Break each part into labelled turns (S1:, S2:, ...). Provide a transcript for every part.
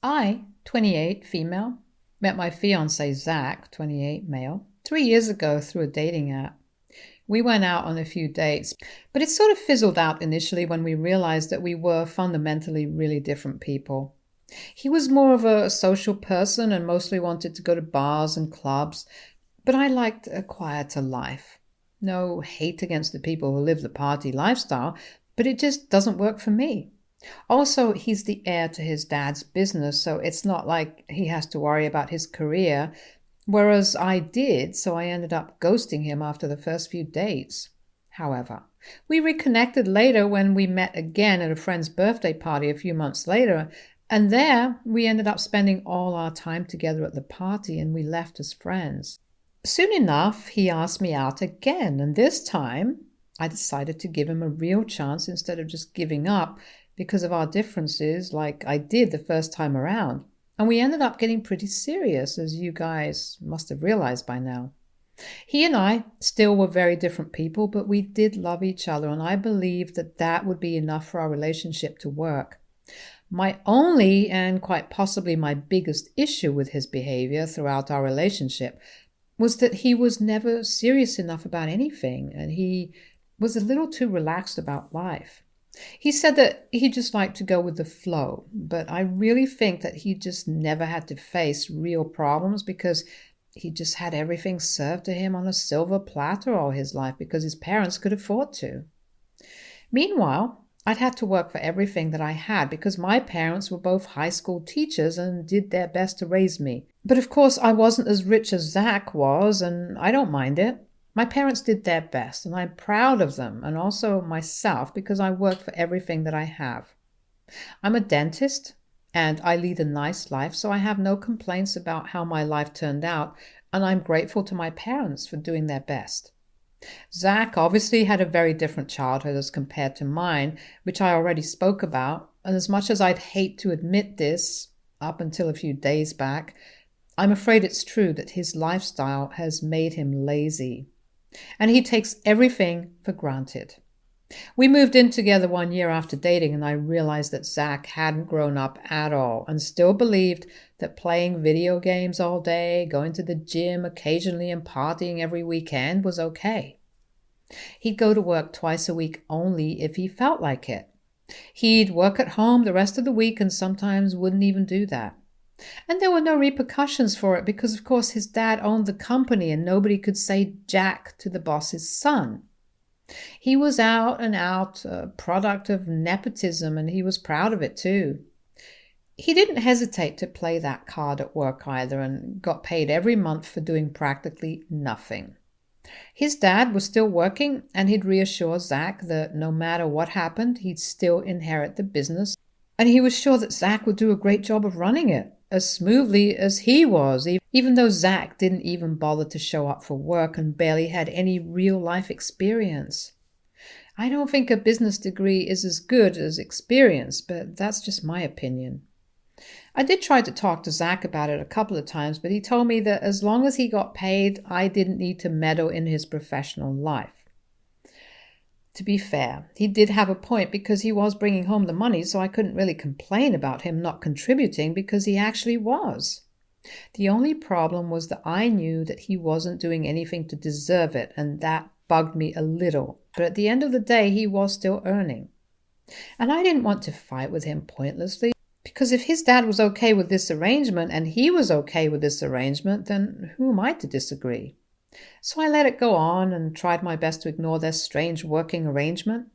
S1: I, 28, female, met my fiance, Zach, 28, male, 3 years ago through a dating app. We went out on a few dates, but it sort of fizzled out initially when we realized that we were fundamentally really different people. He was more of a social person and mostly wanted to go to bars and clubs, but I liked a quieter life. No hate against the people who live the party lifestyle, but it just doesn't work for me. Also, he's the heir to his dad's business, so it's not like he has to worry about his career, whereas I did, so I ended up ghosting him after the first few dates. However, we reconnected later when we met again at a friend's birthday party a few months later, and there we ended up spending all our time together at the party and we left as friends. Soon enough, he asked me out again, and this time I decided to give him a real chance instead of just giving up because of our differences like I did the first time around. And we ended up getting pretty serious, as you guys must have realized by now. He and I still were very different people, but we did love each other, and I believed that that would be enough for our relationship to work. My only and quite possibly my biggest issue with his behavior throughout our relationship was that he was never serious enough about anything, and he was a little too relaxed about life. He said that he just liked to go with the flow, but I really think that he just never had to face real problems because he just had everything served to him on a silver platter all his life because his parents could afford to. Meanwhile, I'd had to work for everything that I had because my parents were both high school teachers and did their best to raise me. But of course, I wasn't as rich as Zach was, and I don't mind it. My parents did their best, and I'm proud of them, and also myself, because I work for everything that I have. I'm a dentist, and I lead a nice life, so I have no complaints about how my life turned out, and I'm grateful to my parents for doing their best. Zach obviously had a very different childhood as compared to mine, which I already spoke about, and as much as I'd hate to admit this, up until a few days back, I'm afraid it's true that his lifestyle has made him lazy. And he takes everything for granted. We moved in together 1 year after dating, and I realized that Zach hadn't grown up at all and still believed that playing video games all day, going to the gym occasionally, and partying every weekend was okay. He'd go to work twice a week only if he felt like it. He'd work at home the rest of the week and sometimes wouldn't even do that. And there were no repercussions for it because, of course, his dad owned the company and nobody could say jack to the boss's son. He was out and out a product of nepotism, and he was proud of it too. He didn't hesitate to play that card at work either and got paid every month for doing practically nothing. His dad was still working, and he'd reassure Zach that no matter what happened, he'd still inherit the business, and he was sure that Zach would do a great job of running it, as smoothly as he was, even though Zach didn't even bother to show up for work and barely had any real-life experience. I don't think a business degree is as good as experience, but that's just my opinion. I did try to talk to Zach about it a couple of times, but he told me that as long as he got paid, I didn't need to meddle in his professional life. To be fair, he did have a point because he was bringing home the money, so I couldn't really complain about him not contributing because he actually was. The only problem was that I knew that he wasn't doing anything to deserve it, and that bugged me a little. But at the end of the day, he was still earning. And I didn't want to fight with him pointlessly, because if his dad was okay with this arrangement and he was okay with this arrangement, then who am I to disagree? So I let it go on and tried my best to ignore their strange working arrangement.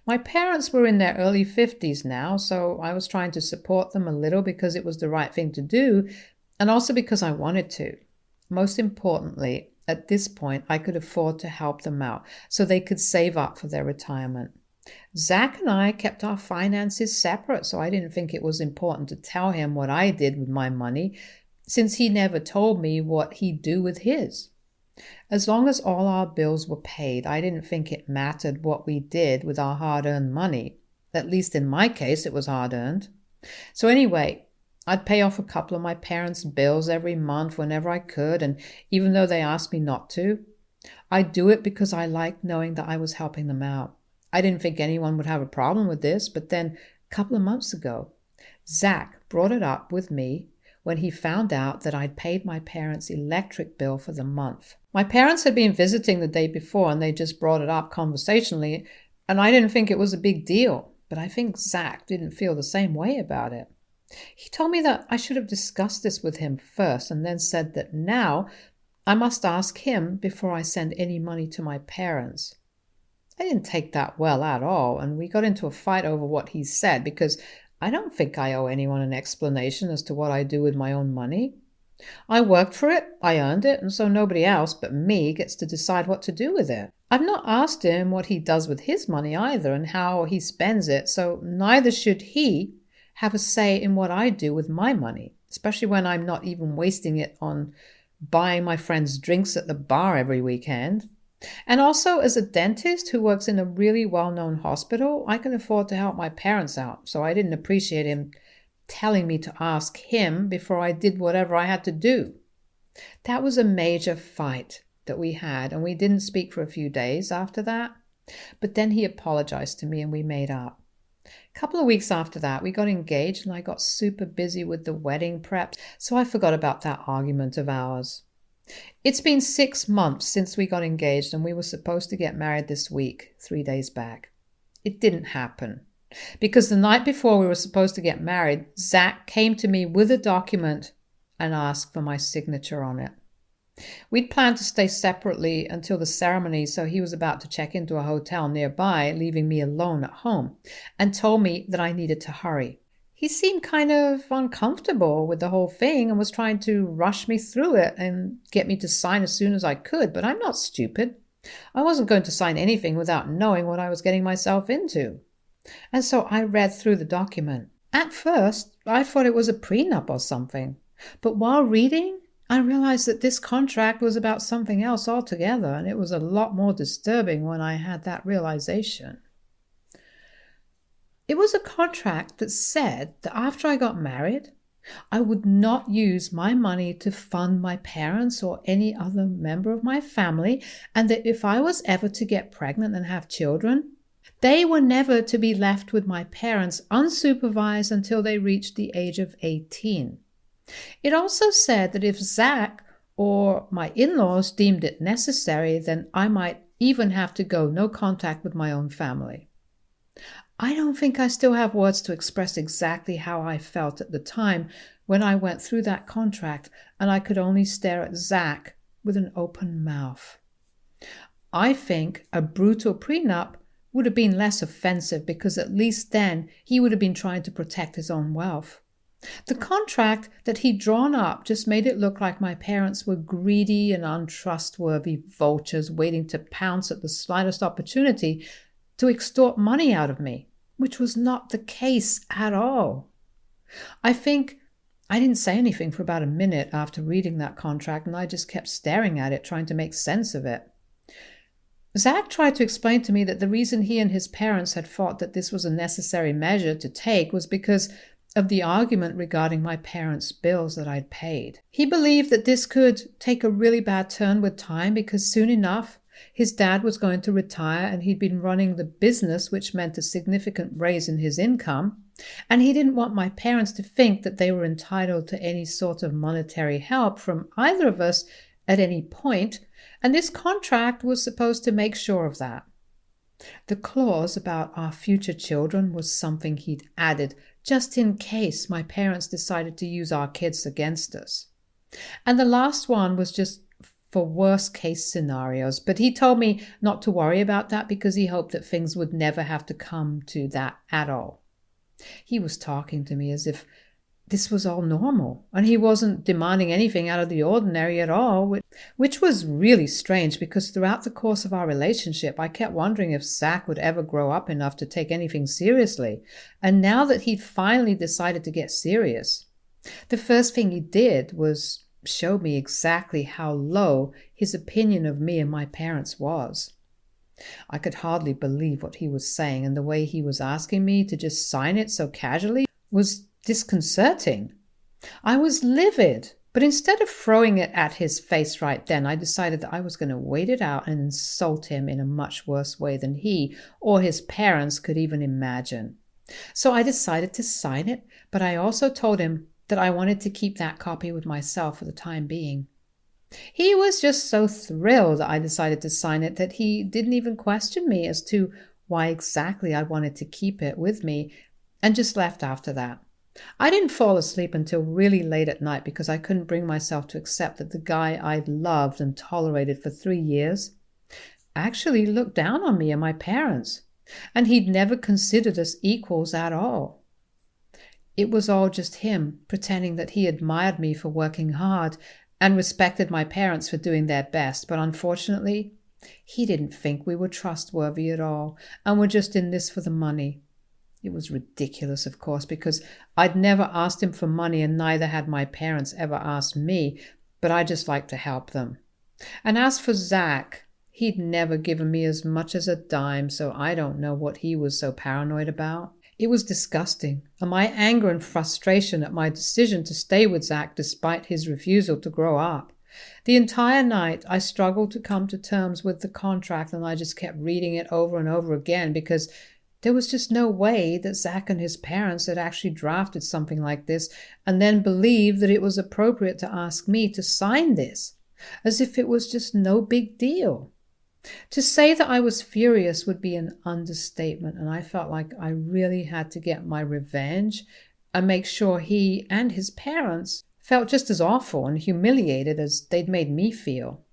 S1: My parents were in their early 50s now, so I was trying to support them a little because it was the right thing to do, and also because I wanted to. Most importantly, at this point, I could afford to help them out so they could save up for their retirement. Zach and I kept our finances separate, so I didn't think it was important to tell him what I did with my money, since he never told me what he'd do with his. As long as all our bills were paid, I didn't think it mattered what we did with our hard-earned money. At least in my case, it was hard-earned. So anyway, I'd pay off a couple of my parents' bills every month whenever I could, and even though they asked me not to, I'd do it because I liked knowing that I was helping them out. I didn't think anyone would have a problem with this, but then a couple of months ago, Zach brought it up with me when he found out that I'd paid my parents' electric bill for the month. My parents had been visiting the day before and they just brought it up conversationally, and I didn't think it was a big deal, but I think Zach didn't feel the same way about it. He told me that I should have discussed this with him first and then said that now I must ask him before I send any money to my parents. I didn't take that well at all, and we got into a fight over what he said because I don't think I owe anyone an explanation as to what I do with my own money. I worked for it, I earned it, and so nobody else but me gets to decide what to do with it. I've not asked him what he does with his money either and how he spends it, so neither should he have a say in what I do with my money, especially when I'm not even wasting it on buying my friends drinks at the bar every weekend. And also, as a dentist who works in a really well-known hospital, I can afford to help my parents out, so I didn't appreciate him telling me to ask him before I did whatever I had to do. That was a major fight that we had, and we didn't speak for a few days after that. But then he apologized to me and we made up. A couple of weeks after that, we got engaged and I got super busy with the wedding prep, so I forgot about that argument of ours. It's been 6 months since we got engaged and we were supposed to get married this week, 3 days back. It didn't happen because the night before we were supposed to get married, Zach came to me with a document and asked for my signature on it. We'd planned to stay separately until the ceremony, so he was about to check into a hotel nearby, leaving me alone at home, and told me that I needed to hurry. He seemed kind of uncomfortable with the whole thing and was trying to rush me through it and get me to sign as soon as I could, but I'm not stupid. I wasn't going to sign anything without knowing what I was getting myself into. And so I read through the document. At first, I thought it was a prenup or something, but while reading, I realized that this contract was about something else altogether, and it was a lot more disturbing when I had that realization. It was a contract that said that after I got married, I would not use my money to fund my parents or any other member of my family, and that if I was ever to get pregnant and have children, they were never to be left with my parents unsupervised until they reached the age of 18. It also said that if Zach or my in-laws deemed it necessary, then I might even have to go no contact with my own family. I don't think I still have words to express exactly how I felt at the time when I went through that contract and I could only stare at Zach with an open mouth. I think a brutal prenup would have been less offensive because at least then he would have been trying to protect his own wealth. The contract that he'd drawn up just made it look like my parents were greedy and untrustworthy vultures waiting to pounce at the slightest opportunity to extort money out of me, which was not the case at all. I think I didn't say anything for about a minute after reading that contract, and I just kept staring at it, trying to make sense of it. Zach tried to explain to me that the reason he and his parents had thought that this was a necessary measure to take was because of the argument regarding my parents' bills that I'd paid. He believed that this could take a really bad turn with time because soon enough, his dad was going to retire and he'd been running the business, which meant a significant raise in his income, and he didn't want my parents to think that they were entitled to any sort of monetary help from either of us at any point, and this contract was supposed to make sure of that. The clause about our future children was something he'd added just in case my parents decided to use our kids against us. And the last one was just for worst case scenarios, but he told me not to worry about that because he hoped that things would never have to come to that at all. He was talking to me as if this was all normal, and he wasn't demanding anything out of the ordinary at all, which was really strange because throughout the course of our relationship, I kept wondering if Zach would ever grow up enough to take anything seriously. And now that he'd finally decided to get serious, the first thing he did was show me exactly how low his opinion of me and my parents was. I could hardly believe what he was saying, and the way he was asking me to just sign it so casually was disconcerting. I was livid, but instead of throwing it at his face right then, I decided that I was going to wait it out and insult him in a much worse way than he or his parents could even imagine. So I decided to sign it, but I also told him that I wanted to keep that copy with myself for the time being. He was just so thrilled that I decided to sign it that he didn't even question me as to why exactly I wanted to keep it with me, and just left after that. I didn't fall asleep until really late at night because I couldn't bring myself to accept that the guy I'd loved and tolerated for 3 years actually looked down on me and my parents, and he'd never considered us equals at all. It was all just him pretending that he admired me for working hard and respected my parents for doing their best, but unfortunately, he didn't think we were trustworthy at all and were just in this for the money. It was ridiculous, of course, because I'd never asked him for money and neither had my parents ever asked me, but I just liked to help them. And as for Zach, he'd never given me as much as a dime, so I don't know what he was so paranoid about. It was disgusting, and my anger and frustration at my decision to stay with Zach despite his refusal to grow up. The entire night, I struggled to come to terms with the contract, and I just kept reading it over and over again because there was just no way that Zach and his parents had actually drafted something like this and then believed that it was appropriate to ask me to sign this, as if it was just no big deal. To say that I was furious would be an understatement, and I felt like I really had to get my revenge and make sure he and his parents felt just as awful and humiliated as they'd made me feel.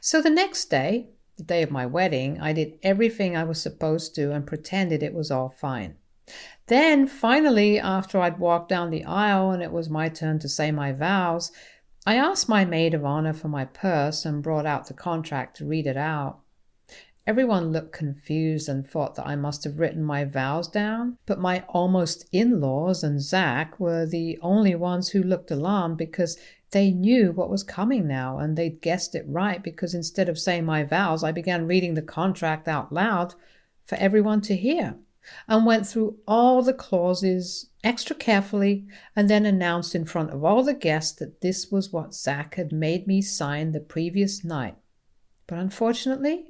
S1: So the next day, the day of my wedding, I did everything I was supposed to and pretended it was all fine. Then, finally, after I'd walked down the aisle and it was my turn to say my vows, I asked my maid of honor for my purse and brought out the contract to read it out. Everyone looked confused and thought that I must have written my vows down, but my almost in-laws and Zach were the only ones who looked alarmed because they knew what was coming now, and they'd guessed it right because instead of saying my vows, I began reading the contract out loud for everyone to hear and went through all the clauses extra carefully and then announced in front of all the guests that this was what Zach had made me sign the previous night. But unfortunately,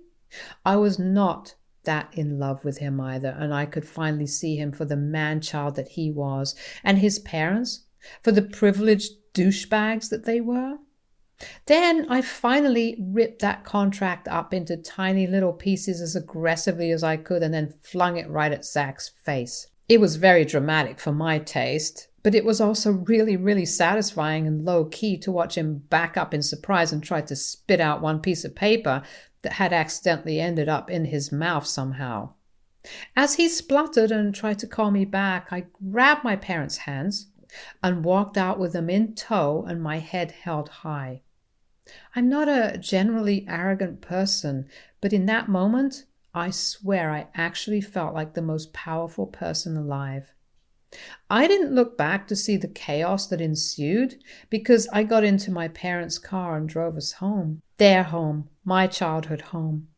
S1: I was not that in love with him either, and I could finally see him for the man-child that he was, and his parents for the privileged douchebags that they were. Then I finally ripped that contract up into tiny little pieces as aggressively as I could and then flung it right at Zach's face. It was very dramatic for my taste, but it was also really, really satisfying and low-key to watch him back up in surprise and try to spit out one piece of paper that had accidentally ended up in his mouth somehow. As he spluttered and tried to call me back, I grabbed my parents' hands and walked out with them in tow and my head held high. I'm not a generally arrogant person, but in that moment, I swear I actually felt like the most powerful person alive. I didn't look back to see the chaos that ensued because I got into my parents' car and drove us home. Their home, my childhood home.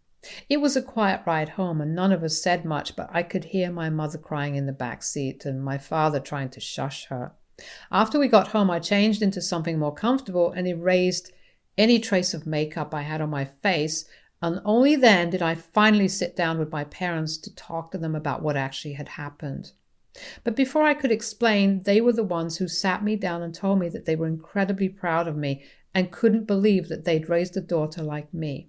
S1: It was a quiet ride home and none of us said much, but I could hear my mother crying in the back seat and my father trying to shush her. After we got home, I changed into something more comfortable and erased any trace of makeup I had on my face, and only then did I finally sit down with my parents to talk to them about what actually had happened. But before I could explain, they were the ones who sat me down and told me that they were incredibly proud of me and couldn't believe that they'd raised a daughter like me.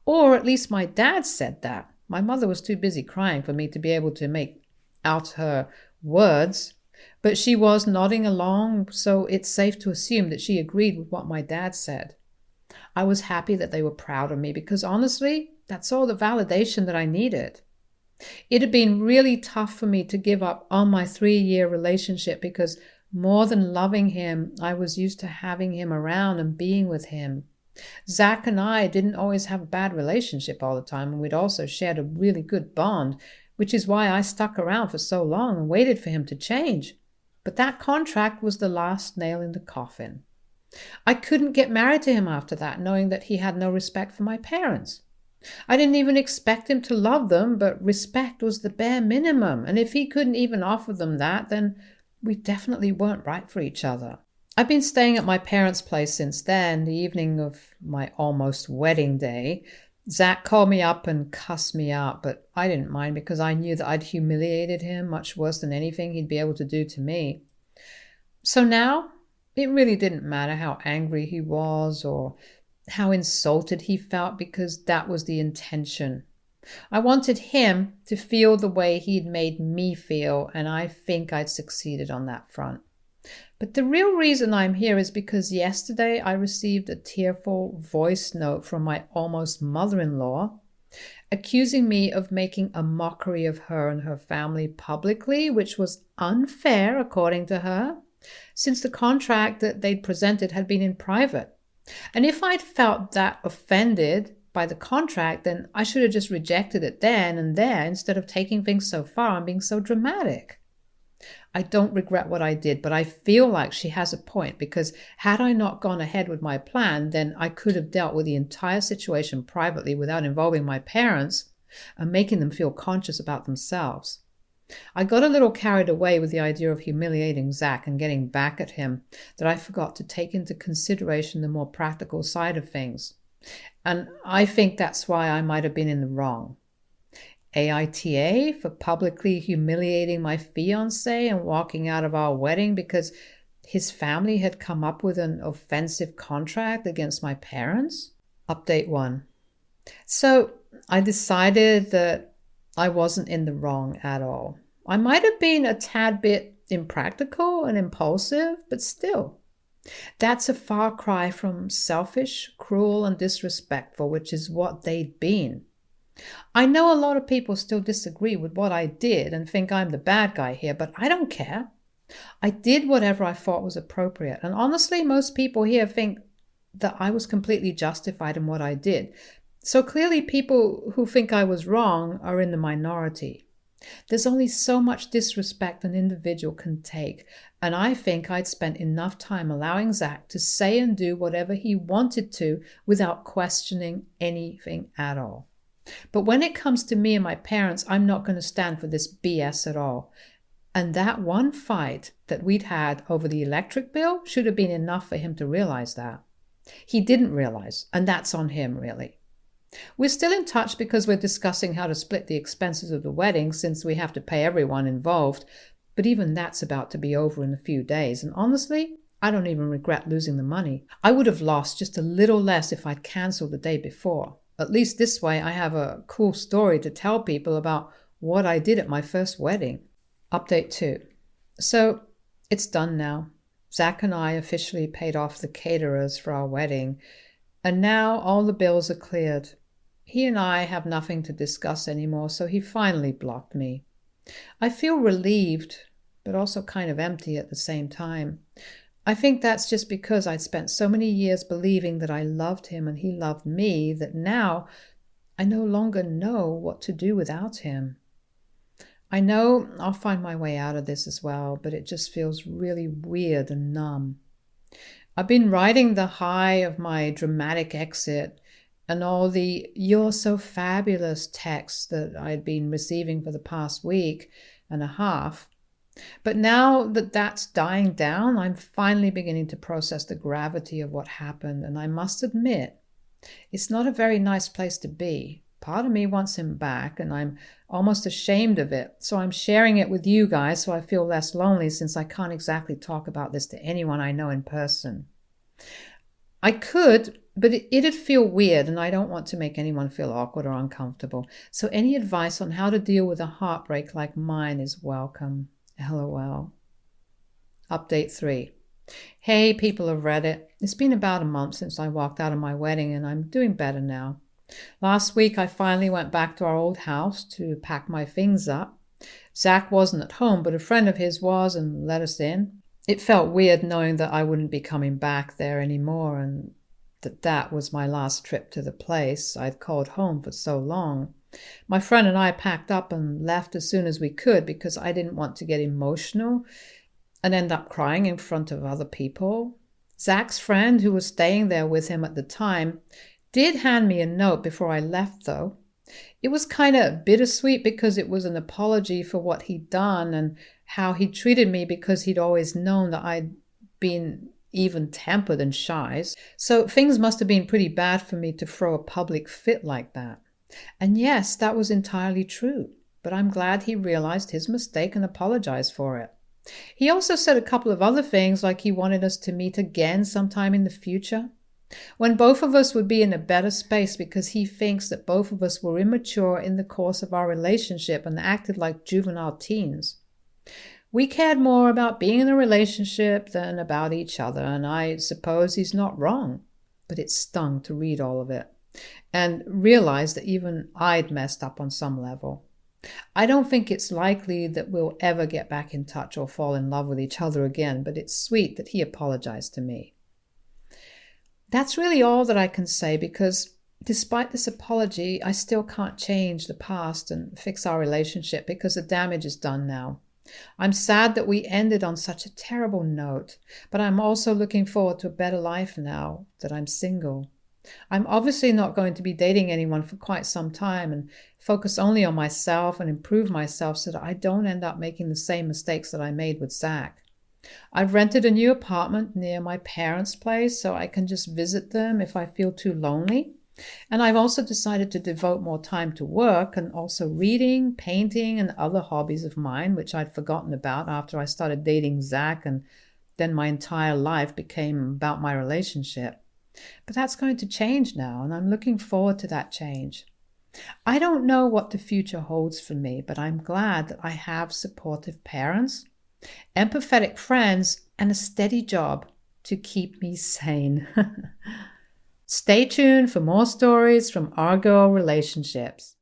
S1: Or at least my dad said that. My mother was too busy crying for me to be able to make out her words, but she was nodding along, so it's safe to assume that she agreed with what my dad said. I was happy that they were proud of me because honestly, that's all the validation that I needed. It had been really tough for me to give up on my 3-year relationship because more than loving him, I was used to having him around and being with him. Zach and I didn't always have a bad relationship all the time, and we'd also shared a really good bond, which is why I stuck around for so long and waited for him to change. But that contract was the last nail in the coffin. I couldn't get married to him after that, knowing that he had no respect for my parents. I didn't even expect him to love them, but respect was the bare minimum, and if he couldn't even offer them that, then we definitely weren't right for each other. I've been staying at my parents' place since then, the evening of my almost wedding day, Zach called me up and cussed me out, but I didn't mind because I knew that I'd humiliated him much worse than anything he'd be able to do to me. So now, it really didn't matter how angry he was or how insulted he felt because that was the intention. I wanted him to feel the way he'd made me feel, and I think I'd succeeded on that front. But the real reason I'm here is because yesterday I received a tearful voice note from my almost mother-in-law accusing me of making a mockery of her and her family publicly, which was unfair according to her, since the contract that they'd presented had been in private. And if I'd felt that offended by the contract, then I should have just rejected it then and there instead of taking things so far and being so dramatic. I don't regret what I did, but I feel like she has a point because had I not gone ahead with my plan, then I could have dealt with the entire situation privately without involving my parents and making them feel conscious about themselves. I got a little carried away with the idea of humiliating Zach and getting back at him that I forgot to take into consideration the more practical side of things. And I think that's why I might have been in the wrong. AITA for publicly humiliating my fiancé and walking out of our wedding because his family had come up with an offensive contract against my parents? Update 1. So I decided that I wasn't in the wrong at all. I might have been a tad bit impractical and impulsive, but still. That's a far cry from selfish, cruel, and disrespectful, which is what they'd been. I know a lot of people still disagree with what I did and think I'm the bad guy here, but I don't care. I did whatever I thought was appropriate, and honestly, most people here think that I was completely justified in what I did. So clearly people who think I was wrong are in the minority. There's only so much disrespect an individual can take, and I think I'd spent enough time allowing Zach to say and do whatever he wanted to without questioning anything at all. But when it comes to me and my parents, I'm not going to stand for this BS at all. And that one fight that we'd had over the electric bill should have been enough for him to realize that. He didn't realize, and that's on him, really. We're still in touch because we're discussing how to split the expenses of the wedding since we have to pay everyone involved, but even that's about to be over in a few days, and honestly, I don't even regret losing the money. I would have lost just a little less if I'd cancelled the day before. At least this way I have a cool story to tell people about what I did at my first wedding. Update 2. So, it's done now. Zach and I officially paid off the caterers for our wedding, and now all the bills are cleared. He and I have nothing to discuss anymore, so he finally blocked me. I feel relieved, but also kind of empty at the same time. I think that's just because I'd spent so many years believing that I loved him and he loved me that now I no longer know what to do without him. I know I'll find my way out of this as well, but it just feels really weird and numb. I've been riding the high of my dramatic exit and all the "you're so fabulous" texts that I'd been receiving for the past week and a half. But now that that's dying down, I'm finally beginning to process the gravity of what happened, and I must admit, it's not a very nice place to be. Part of me wants him back, and I'm almost ashamed of it, so I'm sharing it with you guys so I feel less lonely since I can't exactly talk about this to anyone I know in person. I could, but it'd feel weird, and I don't want to make anyone feel awkward or uncomfortable, so any advice on how to deal with a heartbreak like mine is welcome. LOL. Update 3. Hey, people of Reddit. It's been about a month since I walked out of my wedding, and I'm doing better now. Last week, I finally went back to our old house to pack my things up. Zach wasn't at home, but a friend of his was and let us in. It felt weird knowing that I wouldn't be coming back there anymore, and that was my last trip to the place I'd called home for so long. My friend and I packed up and left as soon as we could because I didn't want to get emotional and end up crying in front of other people. Zach's friend, who was staying there with him at the time, did hand me a note before I left, though. It was kind of bittersweet because it was an apology for what he'd done and how he treated me because he'd always known that I'd been even-tempered and shy. So things must have been pretty bad for me to throw a public fit like that. And yes, that was entirely true, but I'm glad he realized his mistake and apologized for it. He also said a couple of other things, like he wanted us to meet again sometime in the future, when both of us would be in a better space, because he thinks that both of us were immature in the course of our relationship and acted like juvenile teens. We cared more about being in a relationship than about each other, and I suppose he's not wrong. But it stung to read all of it and realize that even I'd messed up on some level. I don't think it's likely that we'll ever get back in touch or fall in love with each other again, but it's sweet that he apologized to me. That's really all that I can say, because despite this apology, I still can't change the past and fix our relationship because the damage is done now. I'm sad that we ended on such a terrible note, but I'm also looking forward to a better life now that I'm single. I'm obviously not going to be dating anyone for quite some time and focus only on myself and improve myself so that I don't end up making the same mistakes that I made with Zach. I've rented a new apartment near my parents' place so I can just visit them if I feel too lonely. And I've also decided to devote more time to work and also reading, painting, and other hobbies of mine, which I'd forgotten about after I started dating Zach, and then my entire life became about my relationship. But that's going to change now, and I'm looking forward to that change. I don't know what the future holds for me, but I'm glad that I have supportive parents, empathetic friends, and a steady job to keep me sane. Stay tuned for more stories from our girl relationships.